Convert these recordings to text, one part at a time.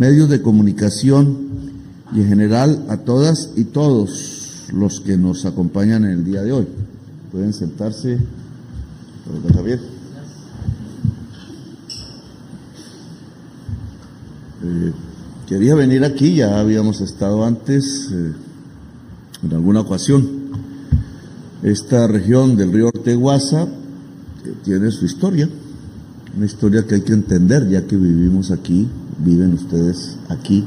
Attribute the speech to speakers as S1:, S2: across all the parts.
S1: medios de comunicación y en general a todas y todos los que nos acompañan en el día de hoy. Pueden sentarse. Javier. Quería venir aquí, ya habíamos estado antes en alguna ocasión. Esta región del río Orteguaza tiene su historia, una historia que hay que entender ya que vivimos aquí, viven ustedes aquí,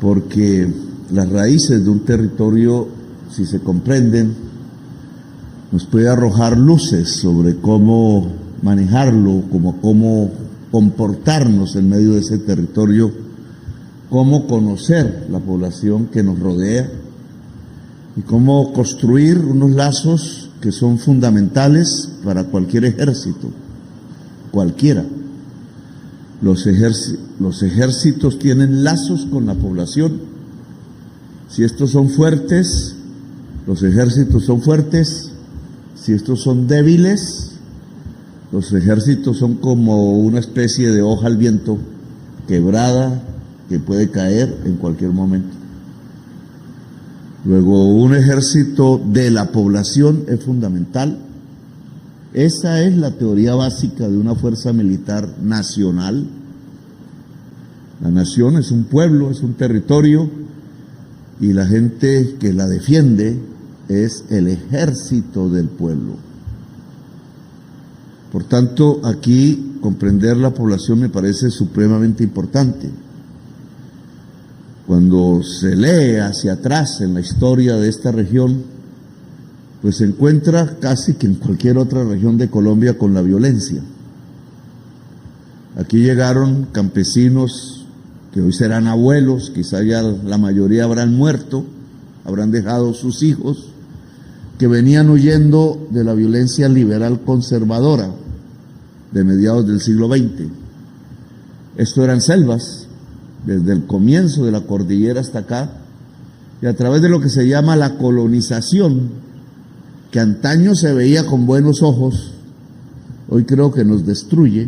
S1: porque las raíces de un territorio, si se comprenden, nos puede arrojar luces sobre cómo manejarlo, cómo comportarnos en medio de ese territorio, cómo conocer la población que nos rodea y cómo construir unos lazos que son fundamentales para cualquier ejército, cualquiera. Los ejércitos tienen lazos con la población. Si estos son fuertes, los ejércitos son fuertes. Si estos son débiles, los ejércitos son como una especie de hoja al viento, quebrada, que puede caer en cualquier momento. Luego, un ejército de la población es fundamental. Esa es la teoría básica de una fuerza militar nacional. La nación es un pueblo, es un territorio, y la gente que la defiende es el ejército del pueblo. Por tanto, aquí comprender la población me parece supremamente importante. Cuando se lee hacia atrás en la historia de esta región, pues se encuentra casi que en cualquier otra región de Colombia con la violencia. Aquí llegaron campesinos que hoy serán abuelos, quizá ya la mayoría habrán muerto, habrán dejado sus hijos, que venían huyendo de la violencia liberal conservadora de mediados del siglo XX. Esto eran selvas, desde el comienzo de la cordillera hasta acá, y a través de lo que se llama la colonización, que antaño se veía con buenos ojos, hoy creo que nos destruye.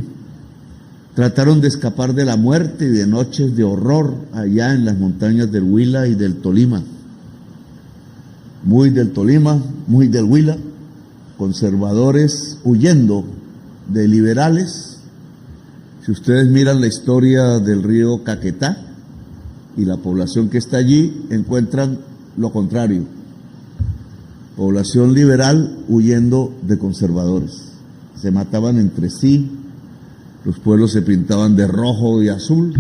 S1: Trataron de escapar de la muerte y de noches de horror allá en las montañas del Huila y del Tolima. Muy del Tolima, muy del Huila, conservadores huyendo de liberales. Si ustedes miran la historia del río Caquetá y la población que está allí, encuentran lo contrario. Población liberal huyendo de conservadores. Se mataban entre sí, los pueblos se pintaban de rojo y azul,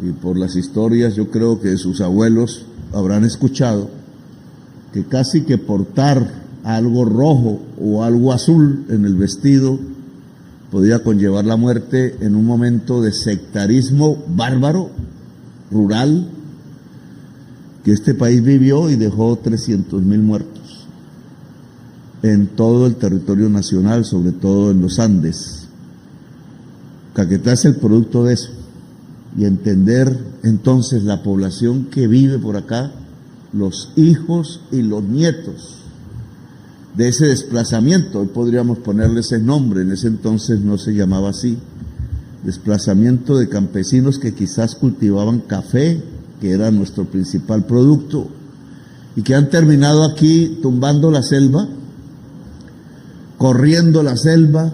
S1: y por las historias yo creo que sus abuelos habrán escuchado que casi que portar algo rojo o algo azul en el vestido podía conllevar la muerte en un momento de sectarismo bárbaro, rural, que este país vivió y dejó 300.000 muertos en todo el territorio nacional, sobre todo en los Andes. Caquetá es el producto de eso, y entender entonces la población que vive por acá, los hijos y los nietos de ese desplazamiento. Hoy podríamos ponerle ese nombre, en ese entonces no se llamaba así, desplazamiento de campesinos que quizás cultivaban café, que era nuestro principal producto, y que han terminado aquí tumbando la selva, corriendo la selva,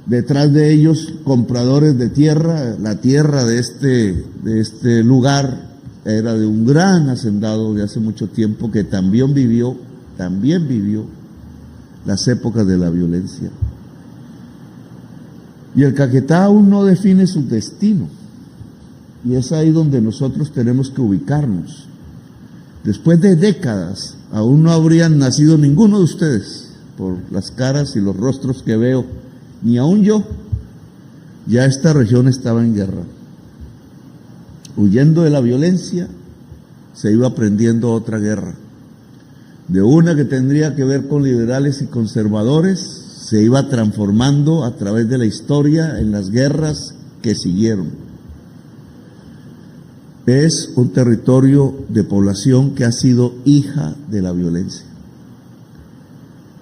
S1: detrás de ellos compradores de tierra. La tierra de este lugar era de un gran hacendado de hace mucho tiempo que también vivió las épocas de la violencia. Y el Caquetá aún no define su destino, y es ahí donde nosotros tenemos que ubicarnos. Después de décadas, aún no habrían nacido ninguno de ustedes, por las caras y los rostros que veo, ni aún yo. Ya esta región estaba en guerra. Huyendo de la violencia, se iba aprendiendo otra guerra. De una que tendría que ver con liberales y conservadores, se iba transformando a través de la historia en las guerras que siguieron. Es un territorio de población que ha sido hija de la violencia.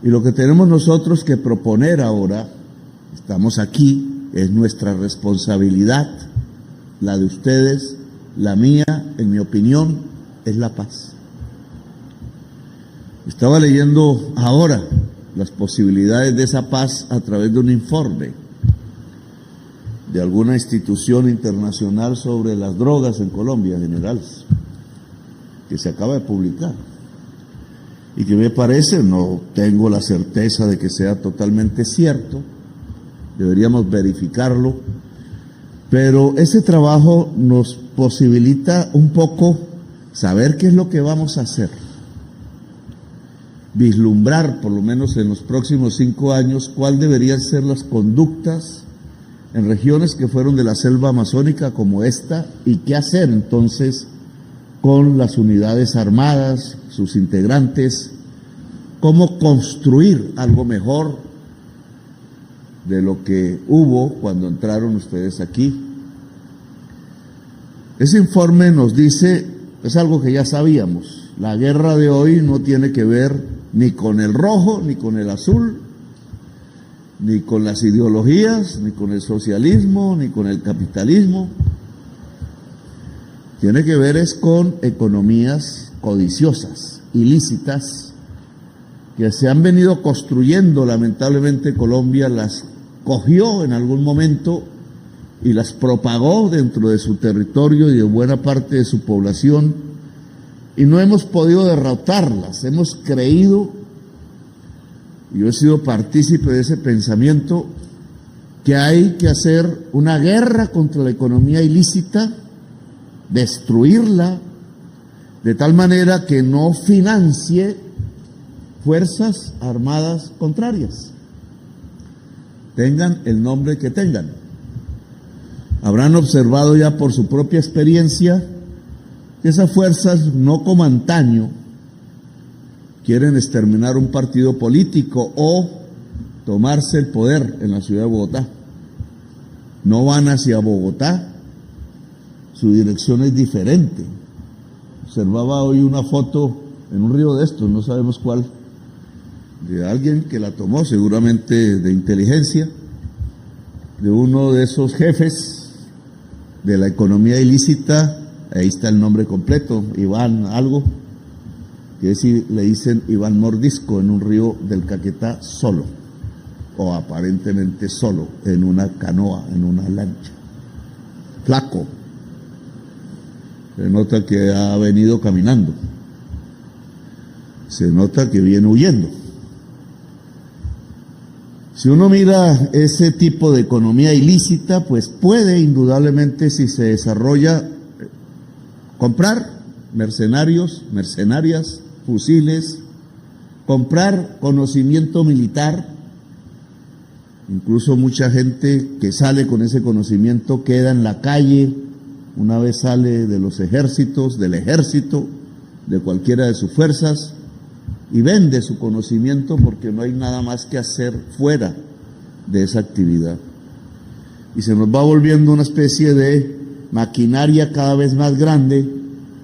S1: Y lo que tenemos nosotros que proponer ahora, estamos aquí, es nuestra responsabilidad la de ustedes, la mía, en mi opinión, es la paz. Estaba leyendo ahora las posibilidades de esa paz a través de un informe de alguna institución internacional sobre las drogas en Colombia, generales, que se acaba de publicar y que me parece, no tengo la certeza de que sea totalmente cierto, deberíamos verificarlo, pero ese trabajo nos posibilita un poco saber qué es lo que vamos a hacer, vislumbrar por lo menos en los próximos 5 años cuál deberían ser las conductas en regiones que fueron de la selva amazónica como esta, y qué hacer entonces con las unidades armadas, sus integrantes, cómo construir algo mejor de lo que hubo cuando entraron ustedes aquí. Ese informe nos dice, es algo que ya sabíamos, la guerra de hoy no tiene que ver ni con el rojo, ni con el azul, ni con las ideologías, ni con el socialismo, ni con el capitalismo. Tiene que ver es con economías codiciosas, ilícitas, que se han venido construyendo. Lamentablemente Colombia las cogió en algún momento y las propagó dentro de su territorio y de buena parte de su población, y no hemos podido derrotarlas. Hemos creído, yo he sido partícipe de ese pensamiento, que hay que hacer una guerra contra la economía ilícita, destruirla, de tal manera que no financie fuerzas armadas contrarias, tengan el nombre que tengan. Habrán observado ya por su propia experiencia que esas fuerzas, no como antaño, quieren exterminar un partido político o tomarse el poder en la ciudad de Bogotá. No van hacia Bogotá, su dirección es diferente. Observaba hoy una foto en un río de estos, no sabemos cuál, de alguien que la tomó, seguramente de inteligencia, de uno de esos jefes de la economía ilícita. Ahí está el nombre completo, Iván algo, que es, le dicen Iván Mordisco, en un río del Caquetá solo, o aparentemente solo, en una canoa, en una lancha, flaco. Se nota que ha venido caminando, se nota que viene huyendo. Si uno mira ese tipo de economía ilícita, pues puede indudablemente, si se desarrolla, comprar mercenarios, mercenarias, fusiles, comprar conocimiento militar. Incluso mucha gente que sale con ese conocimiento queda en la calle una vez sale de los ejércitos, del ejército, de cualquiera de sus fuerzas, y vende su conocimiento porque no hay nada más que hacer fuera de esa actividad. Y se nos va volviendo una especie de maquinaria cada vez más grande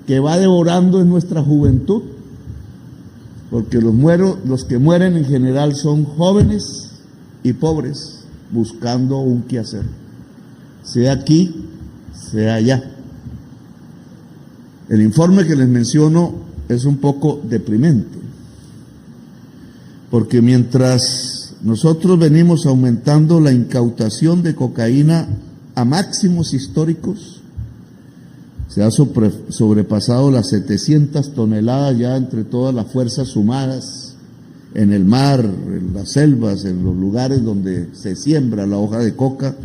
S1: que va devorando en nuestra juventud, porque los que mueren en general son jóvenes y pobres buscando un quehacer, sea aquí, sea allá. El informe que les menciono es un poco deprimente, porque mientras nosotros venimos aumentando la incautación de cocaína a máximos históricos, se ha sobrepasado las 700 toneladas ya entre todas las fuerzas sumadas, en el mar, en las selvas, en los lugares donde se siembra la hoja de coca,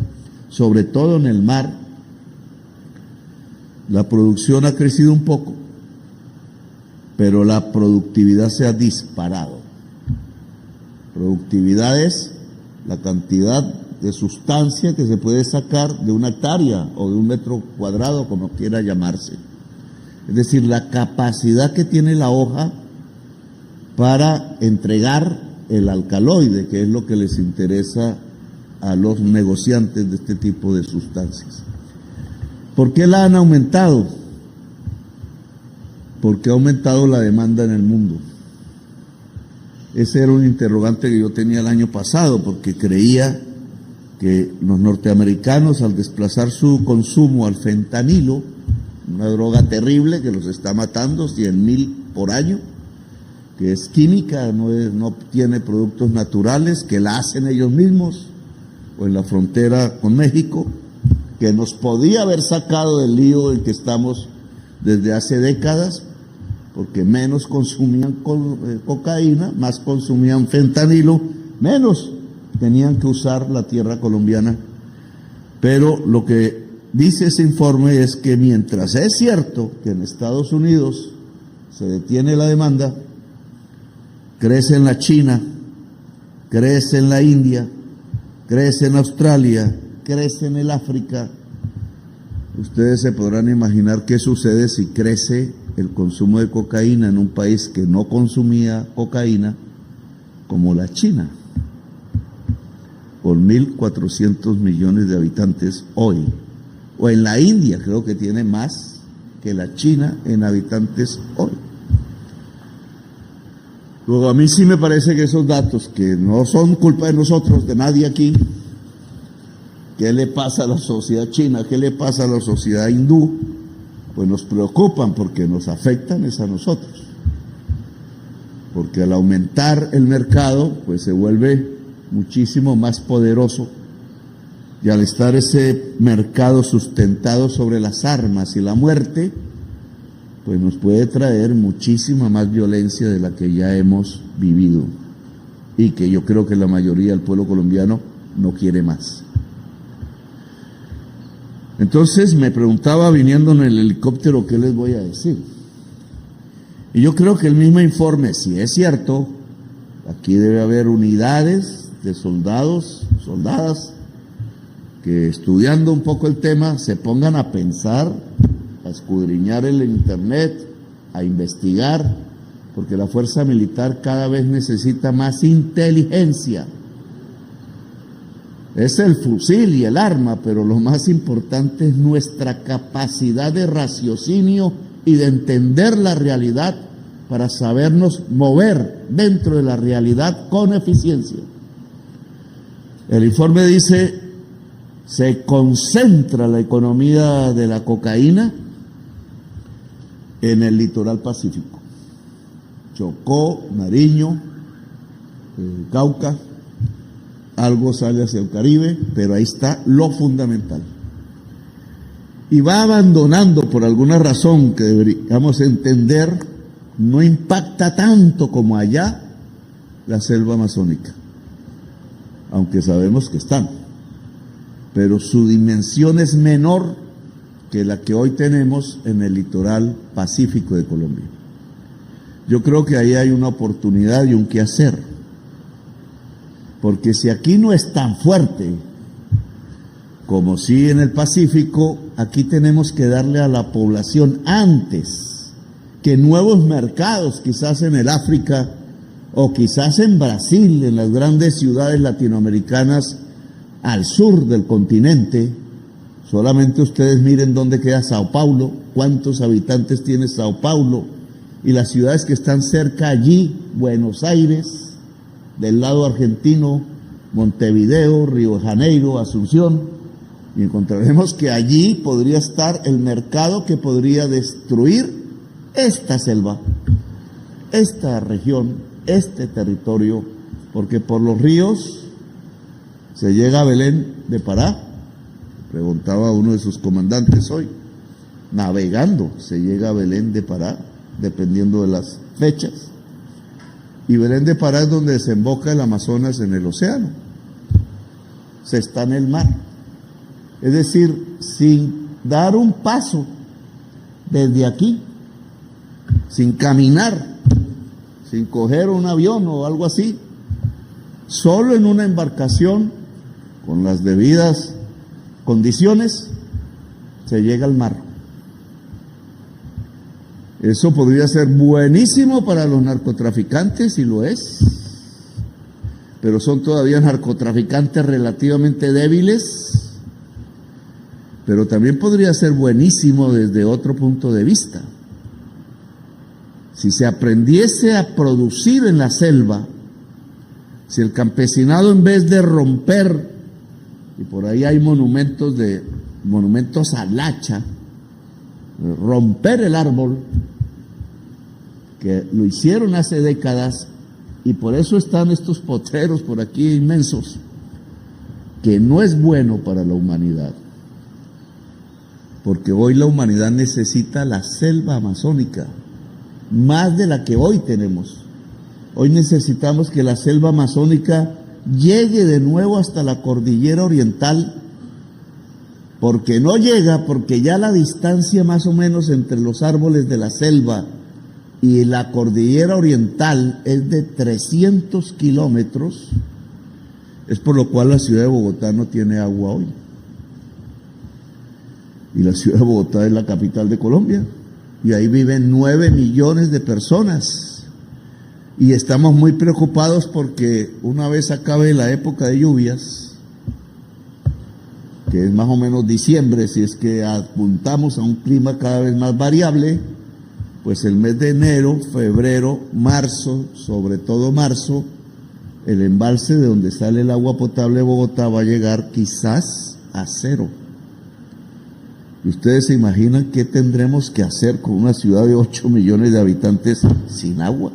S1: sobre todo en el mar. La producción ha crecido un poco, pero la productividad se ha disparado. Productividad es la cantidad de sustancia que se puede sacar de una hectárea o de un metro cuadrado, como quiera llamarse. Es decir, la capacidad que tiene la hoja para entregar el alcaloide, que es lo que les interesa a los negociantes de este tipo de sustancias. ¿Por qué la han aumentado? Porque ha aumentado la demanda en el mundo. Ese era un interrogante que yo tenía el año pasado, porque creía que los norteamericanos, al desplazar su consumo al fentanilo, una droga terrible que los está matando, 100,000 por año, que es química, no tiene productos naturales, que la hacen ellos mismos, o en la frontera con México, que nos podía haber sacado del lío en que estamos desde hace décadas, porque menos consumían cocaína, más consumían fentanilo, menos tenían que usar la tierra colombiana. Pero lo que dice ese informe es que mientras es cierto que en Estados Unidos se detiene la demanda, crece en la China, crece en la India, crece en Australia, crece en el África. Ustedes se podrán imaginar qué sucede si crece el consumo de cocaína en un país que no consumía cocaína, como la China, con 1.400 millones de habitantes hoy, o en la India, creo que tiene más que la China en habitantes hoy. Luego, a mí sí me parece que esos datos, que no son culpa de nosotros, de nadie aquí, ¿qué le pasa a la sociedad china? ¿Qué le pasa a la sociedad hindú? Pues nos preocupan porque nos afectan es a nosotros. Porque al aumentar el mercado, pues se vuelve muchísimo más poderoso, y al estar ese mercado sustentado sobre las armas y la muerte, pues nos puede traer muchísima más violencia de la que ya hemos vivido, y que yo creo que la mayoría del pueblo colombiano no quiere más. Entonces me preguntaba viniendo en el helicóptero, ¿qué les voy a decir? Y yo creo que el mismo informe, si es cierto, aquí debe haber unidades de soldados, soldadas, que estudiando un poco el tema se pongan a pensar, a escudriñar el internet, a investigar, porque la fuerza militar cada vez necesita más inteligencia. Es el fusil y el arma, pero lo más importante es nuestra capacidad de raciocinio y de entender la realidad para sabernos mover dentro de la realidad con eficiencia. El informe dice, se concentra la economía de la cocaína en el litoral pacífico. Chocó, Nariño, Cauca, algo sale hacia el Caribe, pero ahí está lo fundamental. Y va abandonando, por alguna razón que deberíamos entender, no impacta tanto como allá la selva amazónica, aunque sabemos que están, pero su dimensión es menor que la que hoy tenemos en el litoral pacífico de Colombia. Yo creo que ahí hay una oportunidad y un qué hacer. Porque si aquí no es tan fuerte como si en el Pacífico, aquí tenemos que darle a la población antes que nuevos mercados, quizás en el África o quizás en Brasil, en las grandes ciudades latinoamericanas al sur del continente. Solamente ustedes miren dónde queda Sao Paulo, cuántos habitantes tiene Sao Paulo, y las ciudades que están cerca allí, Buenos Aires, del lado argentino, Montevideo, Río de Janeiro, Asunción, y encontraremos que allí podría estar el mercado que podría destruir esta selva, esta región, este territorio, porque por los ríos se llega a Belén de Pará, preguntaba uno de sus comandantes hoy, navegando se llega a Belén de Pará, dependiendo de las fechas. Y Belén de Pará es donde desemboca el Amazonas en el océano. Se está en el mar. Es decir, sin dar un paso desde aquí, sin caminar, sin coger un avión o algo así, solo en una embarcación, con las debidas condiciones, se llega al mar. Eso podría ser buenísimo para los narcotraficantes, y lo es, pero son todavía narcotraficantes relativamente débiles, pero también podría ser buenísimo desde otro punto de vista. Si se aprendiese a producir en la selva, si el campesinado, en vez de romper y por ahí hay monumentos al hacha, romper el árbol, que lo hicieron hace décadas, y por eso están estos potreros por aquí inmensos, que no es bueno para la humanidad, porque hoy la humanidad necesita la selva amazónica, más de la que hoy tenemos. Hoy necesitamos que la selva amazónica llegue de nuevo hasta la cordillera oriental, porque no llega, porque ya la distancia más o menos entre los árboles de la selva y la cordillera oriental es de 300 kilómetros, es por lo cual la ciudad de Bogotá no tiene agua hoy. Y la ciudad de Bogotá es la capital de Colombia, y ahí viven 9 millones de personas. Y estamos muy preocupados porque una vez acabe la época de lluvias, que es más o menos diciembre, si es que apuntamos a un clima cada vez más variable, pues el mes de enero, febrero, marzo, sobre todo marzo, el embalse de donde sale el agua potable de Bogotá va a llegar quizás a 0. ¿Y ustedes se imaginan qué tendremos que hacer con una ciudad de 8 millones de habitantes sin agua?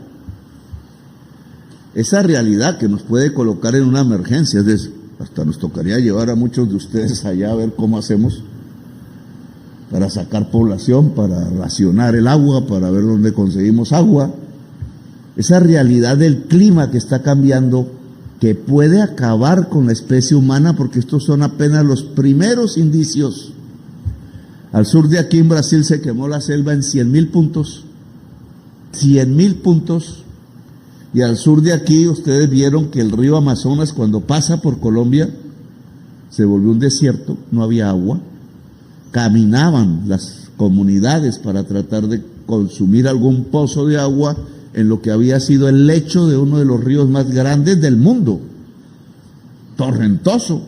S1: Esa realidad que nos puede colocar en una emergencia, es decir, hasta nos tocaría llevar a muchos de ustedes allá a ver cómo hacemos para sacar población, para racionar el agua, para ver dónde conseguimos agua. Esa realidad del clima que está cambiando, que puede acabar con la especie humana, porque estos son apenas los primeros indicios. Al sur de aquí en Brasil se quemó la selva en 100.000 puntos, 100.000 puntos, y al sur de aquí ustedes vieron que el río Amazonas, cuando pasa por Colombia, se volvió un desierto, no había agua. Caminaban las comunidades para tratar de consumir algún pozo de agua en lo que había sido el lecho de uno de los ríos más grandes del mundo, torrentoso,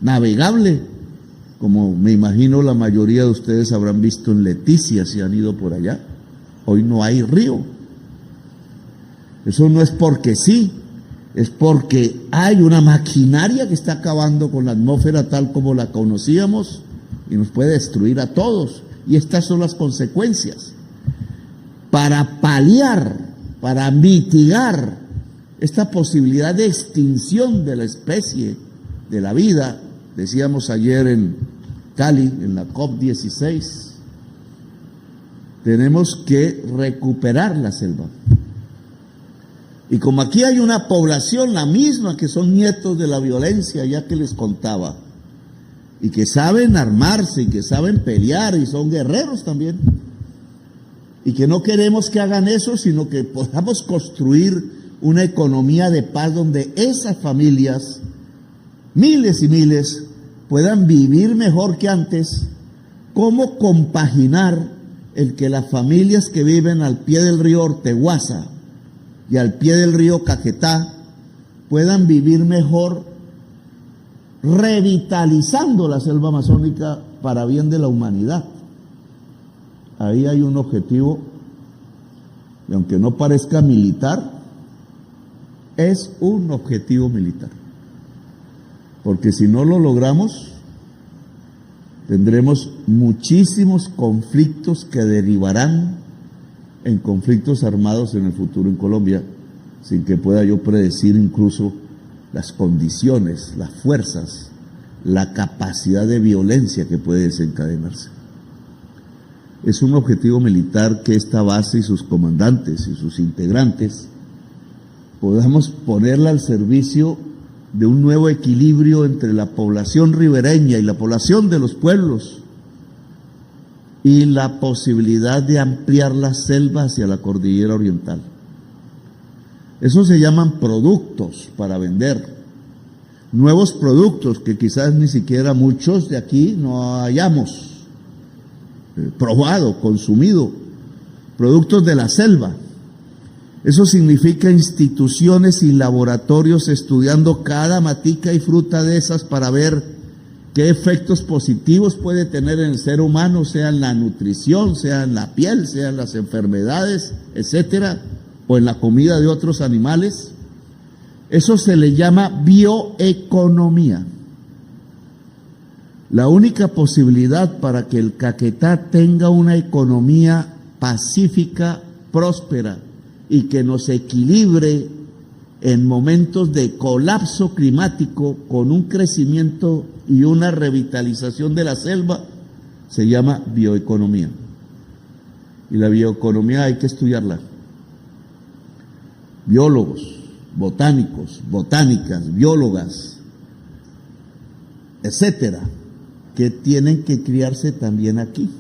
S1: navegable, como me imagino la mayoría de ustedes habrán visto en Leticia si han ido por allá. Hoy no hay río. Eso no es porque sí, es porque hay una maquinaria que está acabando con la atmósfera tal como la conocíamos y nos puede destruir a todos. Y estas son las consecuencias. Para paliar, para mitigar esta posibilidad de extinción de la especie, de la vida, decíamos ayer en Cali, en la COP16, tenemos que recuperar la selva. Y como aquí hay una población, la misma, que son nietos de la violencia, ya que les contaba, y que saben armarse, y que saben pelear, y son guerreros también, y que no queremos que hagan eso, sino que podamos construir una economía de paz donde esas familias, miles y miles, puedan vivir mejor que antes. ¿Cómo compaginar el que las familias que viven al pie del río Orteguaza y al pie del río Caquetá puedan vivir mejor, revitalizando la selva amazónica para bien de la humanidad? Ahí hay un objetivo, y aunque no parezca militar, es un objetivo militar. Porque si no lo logramos, tendremos muchísimos conflictos que derivarán en conflictos armados en el futuro en Colombia, sin que pueda yo predecir incluso las condiciones, las fuerzas, la capacidad de violencia que puede desencadenarse. Es un objetivo militar que esta base y sus comandantes y sus integrantes podamos ponerla al servicio de un nuevo equilibrio entre la población ribereña y la población de los pueblos, y la posibilidad de ampliar la selva hacia la cordillera oriental. Eso se llaman productos para vender, nuevos productos que quizás ni siquiera muchos de aquí no hayamos probado, consumido, productos de la selva. Eso significa instituciones y laboratorios estudiando cada matica y fruta de esas para ver qué efectos positivos puede tener en el ser humano, sea en la nutrición, sea en la piel, sea en las enfermedades, etcétera, o en la comida de otros animales. Eso se le llama bioeconomía. La única posibilidad para que el Caquetá tenga una economía pacífica, próspera y que nos equilibre en momentos de colapso climático con un crecimiento y una revitalización de la selva, se llama bioeconomía. Y la bioeconomía hay que estudiarla. Biólogos, botánicos, botánicas, biólogas, etcétera, que tienen que criarse también aquí.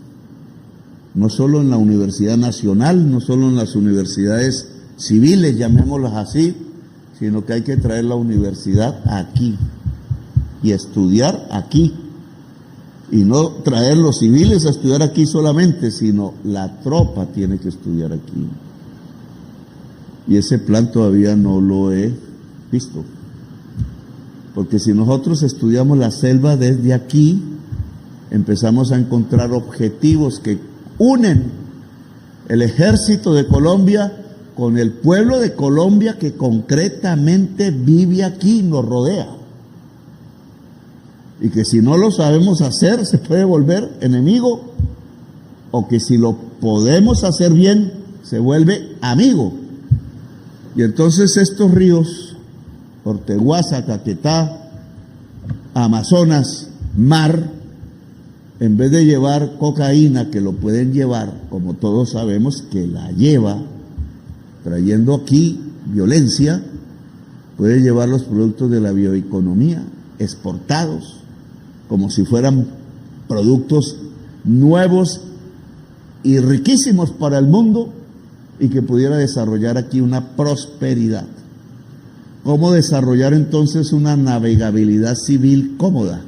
S1: No solo en la Universidad Nacional, no solo en las universidades civiles, llamémoslas así, sino que hay que traer la universidad aquí y estudiar aquí. Y no traer los civiles a estudiar aquí solamente, sino la tropa tiene que estudiar aquí. Y ese plan todavía no lo he visto. Porque si nosotros estudiamos la selva desde aquí, empezamos a encontrar objetivos que unen el ejército de Colombia con el pueblo de Colombia que concretamente vive aquí, nos rodea. Y que si no lo sabemos hacer, se puede volver enemigo, o que si lo podemos hacer bien, se vuelve amigo. Y entonces estos ríos, Orteguaza, Caquetá, Amazonas, mar, en vez de llevar cocaína, que lo pueden llevar, como todos sabemos que la lleva, trayendo aquí violencia, puede llevar los productos de la bioeconomía exportados, como si fueran productos nuevos y riquísimos para el mundo, y que pudiera desarrollar aquí una prosperidad. ¿Cómo desarrollar entonces una navegabilidad civil cómoda?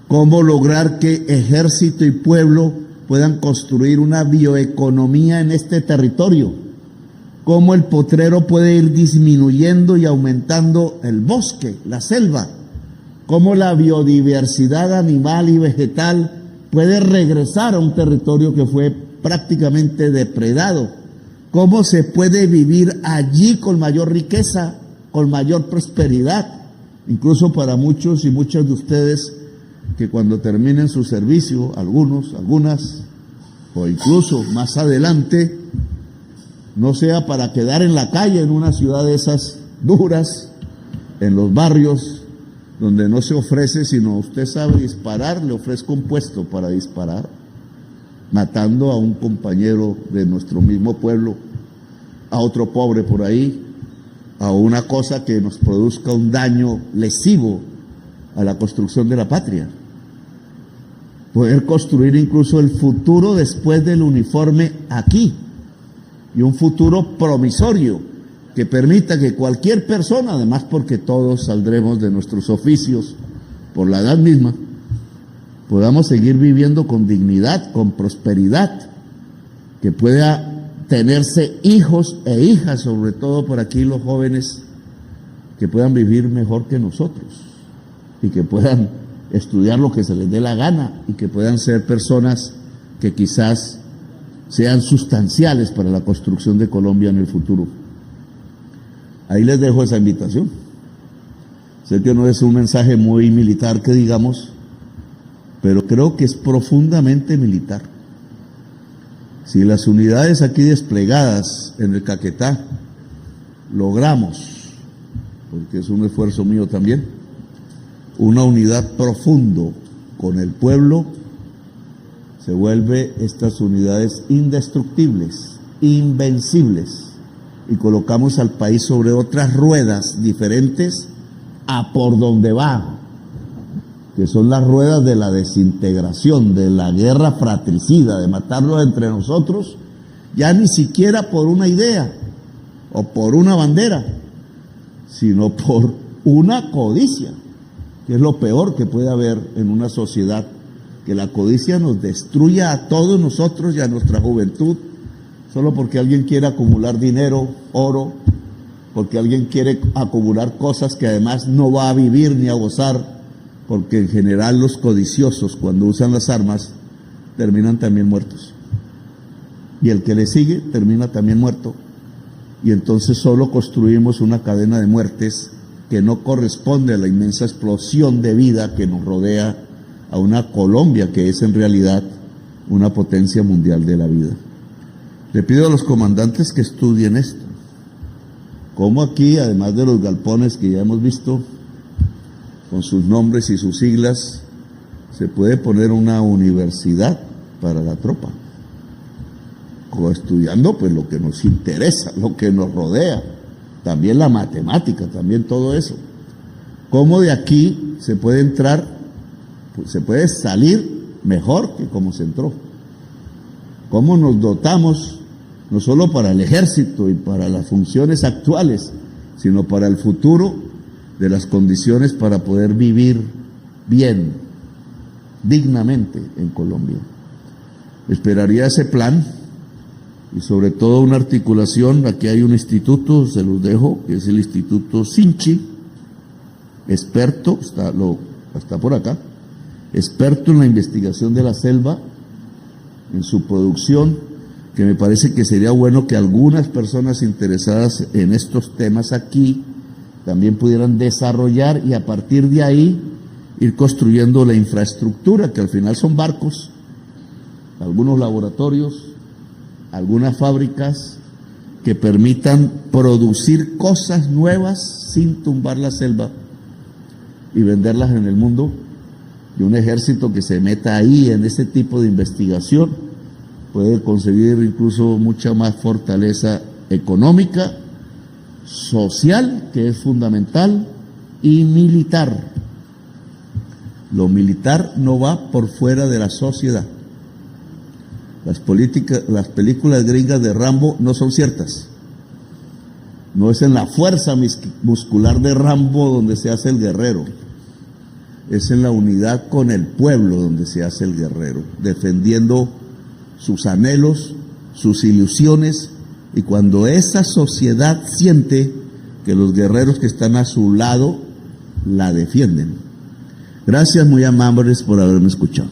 S1: ¿Cómo lograr que ejército y pueblo puedan construir una bioeconomía en este territorio? ¿Cómo el potrero puede ir disminuyendo y aumentando el bosque, la selva? ¿Cómo la biodiversidad animal y vegetal puede regresar a un territorio que fue prácticamente depredado? ¿Cómo se puede vivir allí con mayor riqueza, con mayor prosperidad? Incluso para muchos y muchas de ustedes que cuando terminen su servicio, algunas, o incluso más adelante, no sea para quedar en la calle en una ciudad de esas duras, en los barrios donde no se ofrece, sino usted sabe disparar, le ofrezco un puesto para disparar, matando a un compañero de nuestro mismo pueblo, a otro pobre por ahí, a una cosa que nos produzca un daño lesivo a la construcción de la patria. Poder construir incluso el futuro después del uniforme aquí, y un futuro promisorio que permita que cualquier persona, además porque todos saldremos de nuestros oficios por la edad misma, podamos seguir viviendo con dignidad, con prosperidad, que pueda tenerse hijos e hijas, sobre todo por aquí los jóvenes, que puedan vivir mejor que nosotros y que puedan estudiar lo que se les dé la gana y que puedan ser personas que quizás sean sustanciales para la construcción de Colombia en el futuro. Ahí les dejo esa invitación. Sé que no es un mensaje muy militar que digamos, pero creo que es profundamente militar. Si las unidades aquí desplegadas en el Caquetá logramos, porque es un esfuerzo mío también, una unidad profundo con el pueblo, se vuelve estas unidades indestructibles, invencibles, y colocamos al país sobre otras ruedas diferentes a por donde va, que son las ruedas de la desintegración, de la guerra fratricida, de matarlos entre nosotros, ya ni siquiera por una idea o por una bandera, sino por una codicia, que es lo peor que puede haber en una sociedad, que la codicia nos destruya a todos nosotros y a nuestra juventud, solo porque alguien quiere acumular dinero, oro, porque alguien quiere acumular cosas que además no va a vivir ni a gozar, porque en general los codiciosos, cuando usan las armas, terminan también muertos. Y el que le sigue termina también muerto. Y entonces solo construimos una cadena de muertes que no corresponde a la inmensa explosión de vida que nos rodea a una Colombia que es en realidad una potencia mundial de la vida. Le pido a los comandantes que estudien esto. Cómo aquí, además de los galpones que ya hemos visto, con sus nombres y sus siglas, se puede poner una universidad para la tropa, estudiando pues lo que nos interesa, lo que nos rodea, también la matemática, también todo eso. Cómo de aquí se puede entrar, pues se puede salir mejor que como se entró. Cómo nos dotamos no solo para el ejército y para las funciones actuales, sino para el futuro, de las condiciones para poder vivir bien, dignamente en Colombia. Esperaría ese plan y sobre todo una articulación. Aquí hay un instituto, se los dejo, que es el Instituto Sinchi, experto, está por acá, experto en la investigación de la selva, en su producción, que me parece que sería bueno que algunas personas interesadas en estos temas aquí también pudieran desarrollar y a partir de ahí ir construyendo la infraestructura, que al final son barcos, algunos laboratorios, algunas fábricas que permitan producir cosas nuevas sin tumbar la selva y venderlas en el mundo, y un ejército que se meta ahí en ese tipo de investigación puede conseguir incluso mucha más fortaleza económica, social, que es fundamental, y militar. Lo militar no va por fuera de la sociedad. Las películas gringas de Rambo no son ciertas. No es en la fuerza muscular de Rambo donde se hace el guerrero. Es en la unidad con el pueblo donde se hace el guerrero, defendiendo sus anhelos, sus ilusiones, y cuando esa sociedad siente que los guerreros que están a su lado la defienden. Gracias, muy amables, por haberme escuchado.